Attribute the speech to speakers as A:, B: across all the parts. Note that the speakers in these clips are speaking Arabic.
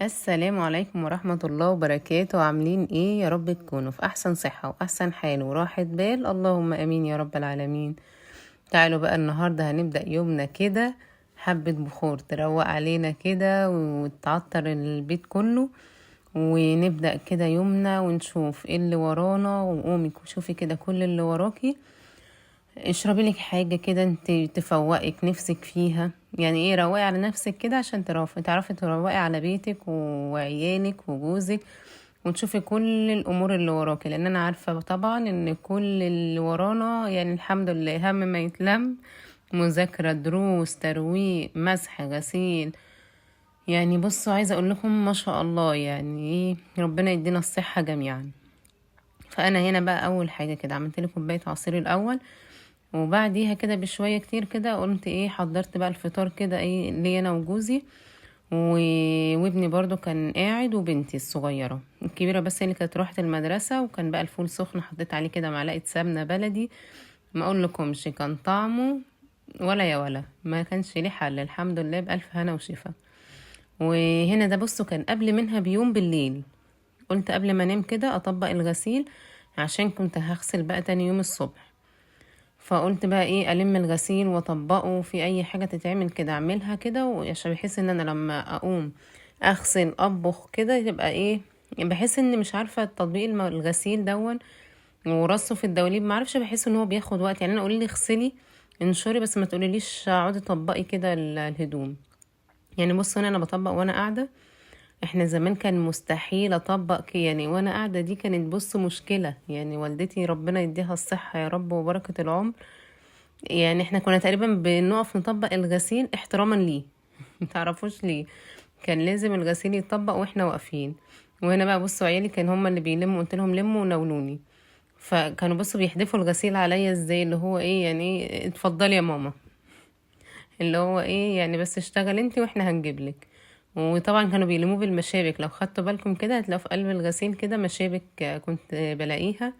A: السلام عليكم ورحمة الله وبركاته. عاملين ايه؟ يا رب تكونوا في احسن صحة واحسن حال وراحة بال، اللهم امين يا رب العالمين. تعالوا بقى النهاردة هنبدأ يومنا كده، حبة بخور تروق علينا كده وتعطر البيت كله، ونبدأ كده يومنا ونشوف ايه اللي ورانا. وقومي شوفي كده كل اللي وراكي، اشربي لك حاجة كده انت تفوقك نفسك فيها. يعني ايه، روقي على نفسك كده عشان تعرفي تروقي على بيتك وعيالك وجوزك، وتشوفي كل الامور اللي وراكي. لان انا عارفة طبعا ان كل اللي ورانا يعني الحمد لله هم ما يتلم، مذاكرة، دروس، ترويق، مسح، غسيل. يعني بصوا، عايزة اقول لكم ما شاء الله، يعني ايه، ربنا يدينا الصحة جميعا. فانا هنا بقى اول حاجة كده عملت لي كوباية عصير الاول، وبعديها كده بشوية كتير كده قلت ايه، حضرت بقى الفطار كده ايه لي انا وجوزي و... وابني برضو كان قاعد، وبنتي الصغيرة الكبيرة بس هي اللي كانت روحت المدرسة. وكان بقى الفول سخن، حطيت عليه كده معلقة سمنة بلدي، ما اقول لكمش كان طعمه ولا يا ولا، ما كانش ليه حل، الحمد لله بألف هنا وشفا. وهنا ده بصوا كان قبل منها بيوم بالليل، قلت قبل ما انام كده اطبق الغسيل عشان كنت هغسل بقى تاني يوم الصبح. فقلت بقى ايه، الم الغسيل واطبقه في اي حاجة تتعمل كده اعملها كده، عشان بحس ان انا لما اقوم اغسل اطبخ كده يبقى ايه، بحس ان مش عارفة تطبيق الغسيل دون ورصه في الدواليب، معرفش، بحس ان هو بياخد وقت. يعني انا قولي لي اغسلي انشري، بس ما تقوليليش اقعدي طبقي كده الهدوم. يعني بص، انا بطبق وانا قاعدة. احنا زمان كان مستحيل اطبق يعني وانا قاعدة، دي كانت بص مشكلة. يعني والدتي ربنا يديها الصحة يا رب وبركة العمر، يعني احنا كنا تقريبا بنقف نطبق الغسيل احتراما ليه متعرفوش ليه، كان لازم الغسيل يتطبق واحنا واقفين. وهنا بقى بصوا عيالي كان هما اللي بيلموا، قلت لهم لموا وناولوني. فكانوا بصوا بيحدفوا الغسيل عليا ازاي، اللي هو ايه يعني ايه، اتفضلي يا ماما، اللي هو ايه يعني بس اشتغل انتي واحنا هنجيبلك. وطبعا كانوا بيلموه بالمشابك، لو خدتوا بالكم كده هتلاقوا في قلب الغسيل كده مشابك، كنت بلاقيها.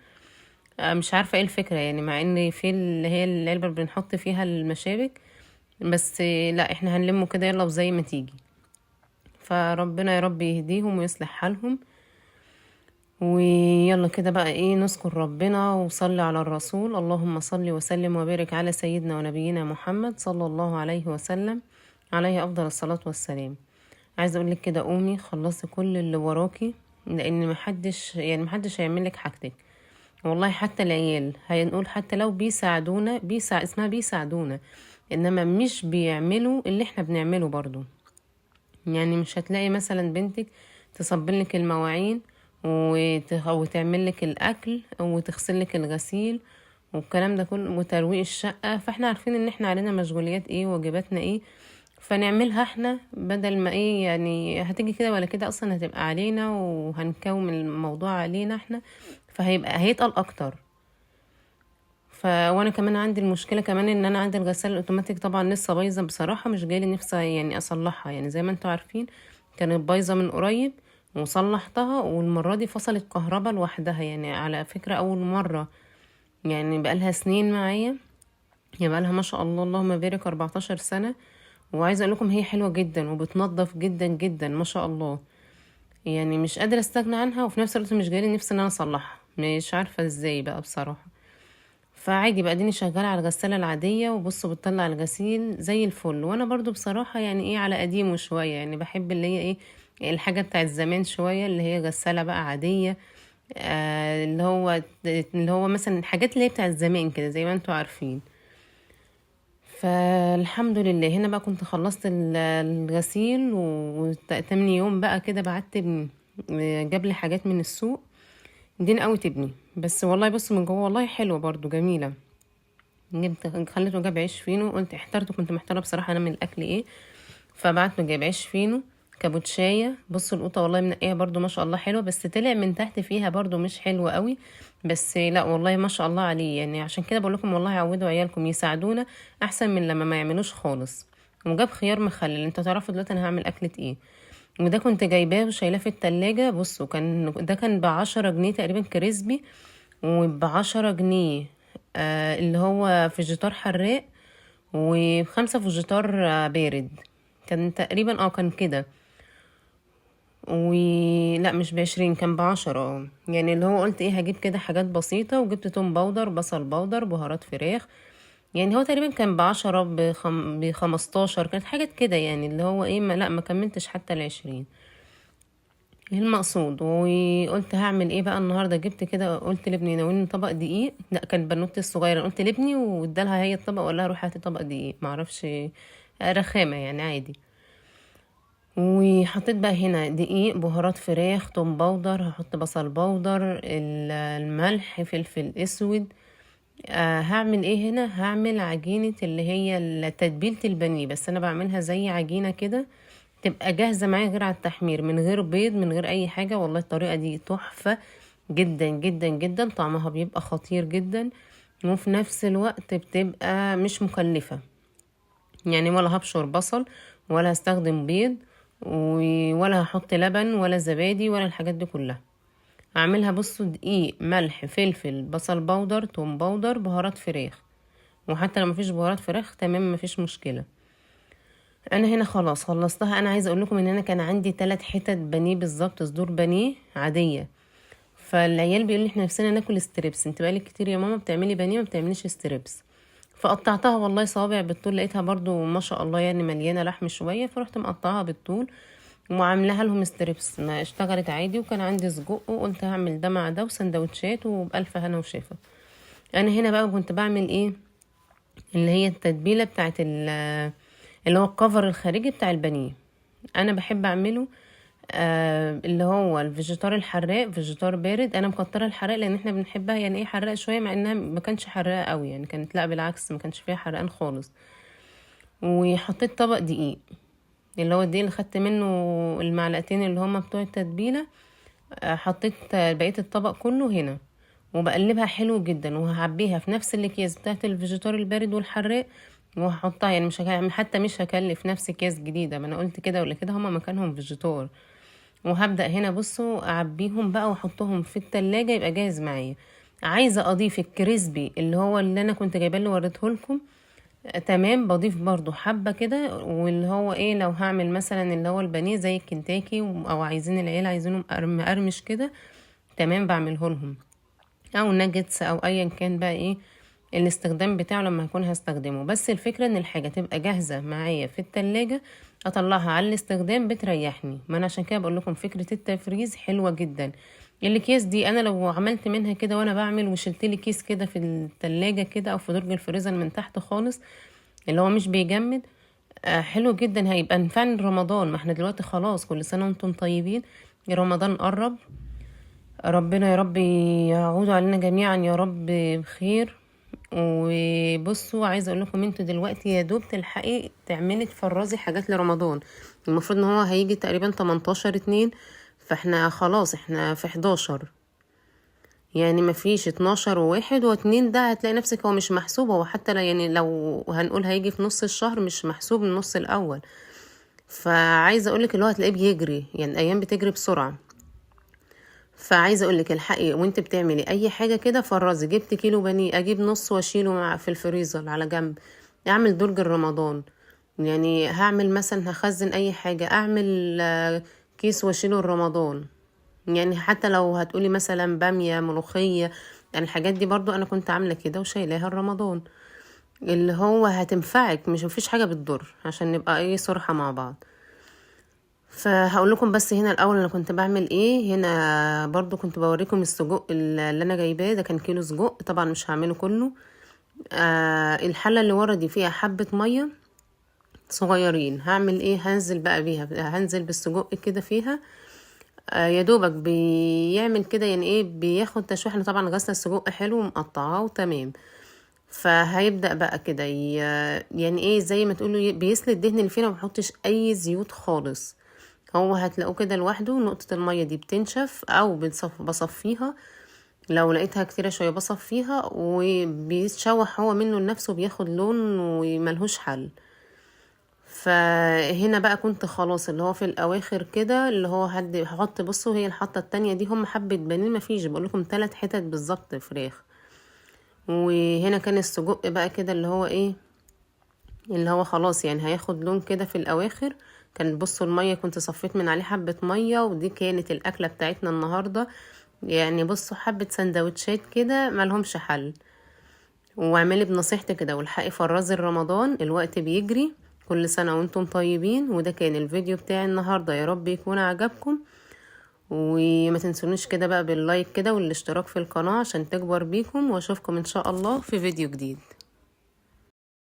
A: مش عارفة ايه الفكرة، يعني مع ان في اللي هي العلبة اللي بنحط فيها المشابك، بس لا احنا هنلمه كده يلا وزي ما تيجي. فربنا يا رب يهديهم ويصلح حالهم. ويلا كده بقى ايه، نذكر ربنا وصلي على الرسول، اللهم صل وسلم وبارك على سيدنا ونبينا محمد صلى الله عليه وسلم، عليه افضل الصلاة والسلام. عايزه اقولك كده، قومي خلصي كل اللي وراكي، لان محدش هيعملك حاجتك. والله حتى العيال هنقول حتى لو بيساعدونا، اسمها بيساعدونا، انما مش بيعملوا اللي احنا بنعمله برضو. يعني مش هتلاقي مثلا بنتك تصبلك المواعين وتعملك الاكل وتغسلك الغسيل والكلام ده كله وترويق الشقة. فاحنا عارفين ان احنا علينا مشغوليات ايه، واجباتنا ايه، فنعملها احنا بدل ما ايه، يعني هتيجي كده ولا كده اصلا هتبقى علينا وهنكوم الموضوع علينا احنا، فهيبقى هيتقل اكتر. وانا كمان عندي المشكله كمان ان انا عندي الغساله الاوتوماتيك طبعا لسه بايظه بصراحه، مش جايلي نفسي يعني اصلحها. يعني زي ما انتوا عارفين كانت بايظه من قريب وصلحتها، والمره دي فصلت كهرباء لوحدها. يعني على فكره اول مره، يعني بقالها سنين معايا، يعني بقالها ما شاء الله اللهم بارك 14 سنه. وعايزه اقول لكم هي حلوه جدا وبتنظف جدا جدا ما شاء الله. يعني مش قادره استغنى عنها، وفي نفس الوقت مش جايلي نفسي ان انا اصلحها، مش عارفه ازاي بقى بصراحه. فعادي بقى اديني شغالة على الغسالة العادية، وبصوا بتطلع الغسيل زي الفل. وانا برضو بصراحة يعني ايه، على قديمه شوية، يعني بحب اللي هي ايه، الحاجة بتاعت زمان شوية، اللي هي غسالة بقى عادية. اللي هو مثلا الحاجات اللي هي بتاعت زمان كده زي ما انتوا عارفين. فالحمد لله هنا بقى كنت خلصت الغسيل، وتاني يوم بقى كده بعت ابني، جاب لي حاجات من السوق، دين قوي ابني. بس والله بص من جوه والله حلوة برضو جميلة. خليته جاب عيش فينو، قلت احترت، كنت محتاره بصراحه انا من الاكل ايه. فبعت له جاب عيش فينو، كابوتشايه. بصوا القوطه والله منقيه برضو ما شاء الله حلوه، بس طلع من تحت فيها برضو مش حلوه قوي. بس لا والله ما شاء الله عليه، يعني عشان كده بقول لكم والله عودوا عيالكم يساعدونا احسن من لما ما يعملوش خالص. وجاب خيار مخلل، انتوا تعرفوا دلوقتي انا هعمل اكله ايه. وده كنت جايباه وشايلاه في التلاجة. بصوا ده كان ب10 جنيه تقريبا كريسبي، وب10 جنيه اللي هو فيجيتار حراق، و5 فيجيتار بارد. كان تقريبا كان كده. لا مش ب20، كان ب10. يعني اللي هو قلت ايه هجيب كده حاجات بسيطة، وجبت توم باودر، بصل باودر، بهارات فراخ. يعني هو تقريبا كان ب10 ب15، كانت حاجات كده يعني اللي هو ايه لا ما كملتش حتى ال20 المقصود. وقلت هعمل ايه بقى النهارده، جبت كده قلت لابني ناولني طبق دقيق، لا كان بنوتي الصغيره، قلت لابني وادالها هي الطبق وقال لها روحي هاتي طبق دقيق، معرفش رخامه يعني عادي. وحطيت بقى هنا دقيق، بهارات فراخ، توم باودر، هحط بصل باودر، الملح، فلفل اسود. هعمل ايه هنا، هعمل عجينة اللي هي تتبيلة البانيه، بس انا بعملها زي عجينة كده تبقى جاهزة معايا غير على التحمير، من غير بيض من غير اي حاجة. والله الطريقة دي تحفة جدا جدا جدا، طعمها بيبقى خطير جدا، وفي نفس الوقت بتبقى مش مكلفة. يعني ولا هبشر بصل، ولا هستخدم بيض، ولا هحط لبن ولا زبادي ولا الحاجات دي كلها. اعملها بصوا دقيق، ملح، فلفل، بصل باودر، توم باودر، بهارات فراخ. وحتى لو مفيش بهارات فراخ تمام مفيش مشكلة. انا هنا خلاص خلصتها. انا عايزه اقول لكم ان انا كان عندي 3 حتت بانيه بالظبط، صدور بانيه عاديه. فالعيال بيقول لي احنا نفسنا ناكل ستريبس، انت بقالك كتير يا ماما بتعملي بانيه ما بتعمليش ستريبس. فقطعتها والله صوابع بالطول، لقيتها برضو ما شاء الله يعني مليانه لحم شويه، فرحت مقطعها بالطول وعاملاها لهم ستريبس. ما اشتغلت عادي، وكان عندي سجق وقلت هعمل ده مع ده وسندوتشات وبألف هنا وشفا. انا هنا بقى كنت بعمل ايه، اللي هي التتبيله بتاعت اللي هو الكفر الخارجي بتاع البانيه. انا بحب اعمله اللي هو الفيجيتار الحراق، فيجيتار بارد. انا مكتره الحراق لان احنا بنحبها يعني ايه حراق شويه، مع انها ما كانش حراقه قوي يعني، كانت لا بالعكس ما كانش فيها حرقان خالص. وحطيت طبق دقيق، اللي هو الدقيق اللي خدت منه المعلقتين اللي هما بتوع التتبيله. حطيت بقيه الطبق كله هنا، وبقلبها حلو جدا، وهعبيها في نفس الاكياس بتاعت الفيجيتار البارد والحراق، وهحطها يعني مش حتى مش هكلف نفسي اكياس جديده، ما انا قلت كده ولا كده هما مكانهم فيجيتار. وهبدأ هنا بصوا اعبيهم بقى واحطهم في التلاجة يبقى جاهز معايا. عايزة اضيف الكريسبي اللي هو اللي انا كنت جايباه اللي وريته لكم، تمام بضيف برضو حبة كده. واللي هو ايه لو هعمل مثلا اللي هو البانيه زي الكنتاكي، او عايزين العيال عايزينه مقرمش كده، تمام بعمله لهم. او ناجتس او ايا كان بقى ايه الاستخدام بتاعه لما هكون هستخدمه. بس الفكرة ان الحاجة تبقى جاهزة معايا في التلاجة، اطلعها على الاستخدام بتريحني. ما انا عشان كده بقول لكم فكرة التفريز حلوة جدا. الاكياس دي انا لو عملت منها كده وانا بعمل وشلت لي كيس كده في التلاجة كده او في درج الفريزر من تحت خالص اللي هو مش بيجمد، حلو جدا. هيبقى نفعني رمضان، ما احنا دلوقتي خلاص كل سنة وانتم طيبين، رمضان قرب. ربنا يا رب يعود علينا جميعا يا رب بخير. وبصوا عايزه اقول لكم انتوا دلوقتي يا دوب تلحقي تعملي تفرزي حاجات لرمضان. المفروض ان هو هيجي تقريبا 18/2، فاحنا خلاص احنا في 11، يعني مفيش 12 و1 و2. ده هتلاقي نفسك هو مش محسوب، هو حتى يعني لو هنقول هيجي في نص الشهر مش محسوب النص الاول. فعايزه اقولك اللي هو هتلاقيه بيجري، يعني الايام بتجري بسرعه. فعايزه اقولك الحقي وانت بتعملي اي حاجه كده فرزي. جبت كيلو بانيه اجيب نص واشيله في الفريزر على جنب، اعمل درج رمضان. يعني هعمل مثلا هخزن اي حاجه، اعمل كيس واشيله رمضان. يعني حتى لو هتقولي مثلا باميه، ملوخيه، يعني الحاجات دي برضو انا كنت عامله كده وشايلاها رمضان، اللي هو هتنفعك، مش مفيش حاجه بتضر، عشان نبقى ايه صراحه مع بعض. فهقول لكم بس هنا الاول انا كنت بعمل ايه. هنا برضو كنت بوريكم السجق اللي انا جايباه، ده كان كيلو سجق، طبعا مش هعمله كله. الحله اللي ورا دي فيها حبه ميه صغيرين، هعمل ايه هنزل بقى بيها، هنزل بالسجق كده فيها. يا دوبك بيعمل كده يعني ايه بياخد تشويح. انا طبعا غسله السجق حلو ومقطعاه وتمام. فهيبدأ بقى كده يعني ايه زي ما تقولوا بيسلق الدهن اللي فينا، ما بحطش اي زيوت خالص. هو هتلاقوه كده لوحده، نقطة المية دي بتنشف او بصفيها، لو لقيتها كتيرة شوية بصفيها، وبيتشوح هو منه لنفسه، بياخد لون وملهوش حل. فهنا بقى كنت خلاص اللي هو في الاواخر كده، اللي هو هحط بصوا هي الحطة التانية دي هم حبة بانيه، مفيش بقولكم 3 حتت بالظبط فراخ. وهنا كان السجق بقى كده اللي هو ايه اللي هو خلاص يعني هياخد لون كده في الاواخر، كان بصوا المية كنت صفيت من عليه حبة مية، ودي كانت الأكلة بتاعتنا النهاردة. يعني بصوا حبة سندوتشات كده ملهمش حل. واعملي بنصيحتي كده والحقي فرازي رمضان، الوقت بيجري. كل سنة وانتم طيبين. وده كان الفيديو بتاعي النهاردة، يا رب يكون عجبكم. وما تنسونيش كده بقى باللايك كده والاشتراك في القناة عشان تكبر بيكم، واشوفكم ان شاء الله في فيديو جديد.